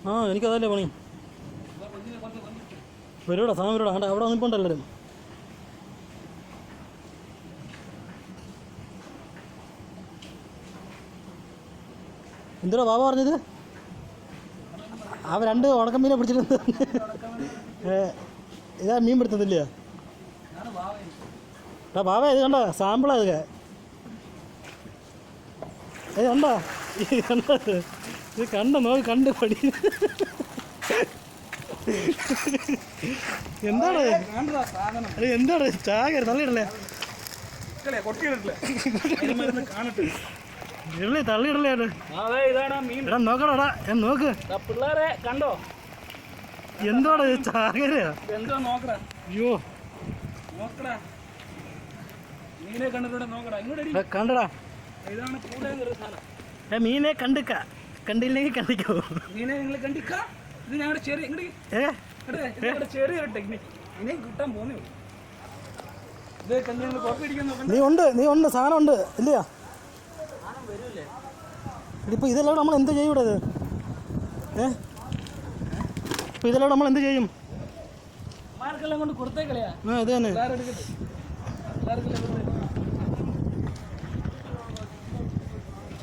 ആ എനിക്കതല്ലേ പണി. വരൂടാ സാധനം വരൂടാ. കണ്ട അവിടെ വന്നിപ്പോണ്ട് എല്ലാവരും. എന്തുവാ ബാബ പറഞ്ഞത്? അവ 2 ഉണക്കമീനെ പിടിച്ചിട്ടുണ്ട്. ഇതാ മീൻ പിടുത്തത്തില്ല. ബാബ ഇത് കണ്ടോ സാമ്പിളാ ഇതൊക്കെ. കണ്ടോ ഇത് കണ്ടോ നോക്കി കണ്ട് പടി. എന്താണ് എന്താണ് ചാകര തള്ളിയിടല്ലേ തള്ളിയിടല്ലേ. എടാ നോക്കടാ നോക്ക് പിള്ളേരെ കണ്ടോ എന്താണ് ചാകരയാ. എന്തോ നോക്കടാ. അയ്യോ നോക്കടാ മീനെ കണ്ടിട്ട് നോക്കടാ. ഇങ്ങോട്ട് കണ്ടടാ. ഇതാണ് കൂടെ സാധനം. മീനെ കണ്ടിക്ക കണ്ടില്ലെങ്കിൽ കണ്ടിക്കോ. മീനെ നിങ്ങൾ കണ്ടിക്ക. ഇത് ഞങ്ങളുടെ ചെറിയ ഇങ്ങോട്ട് ചെറിയൊരു ടെക്നിക്ക്. ഇതിനെ കിട്ടാൻ പോകുന്നേ. ഇത് കണ്ടു പുറത്തിരിക്കുന്ന നീ ഉണ്ട് സാധനം ഉണ്ട് ഇല്ലയാ. ഇതിപ്പോൾ ഇതെല്ലാം നമ്മൾ എന്ത് ചെയ്യും ഇവിടെ? ഇപ്പോൾ ഇതെല്ലാം നമ്മൾ എന്ത് ചെയ്യും? മാർക്കെല്ലാം കൊണ്ട് കൊടുത്തേക്കളയാ. ഇത് തന്നെ എല്ലാവരും എടുക്കട്ടെ. എല്ലാവർക്കും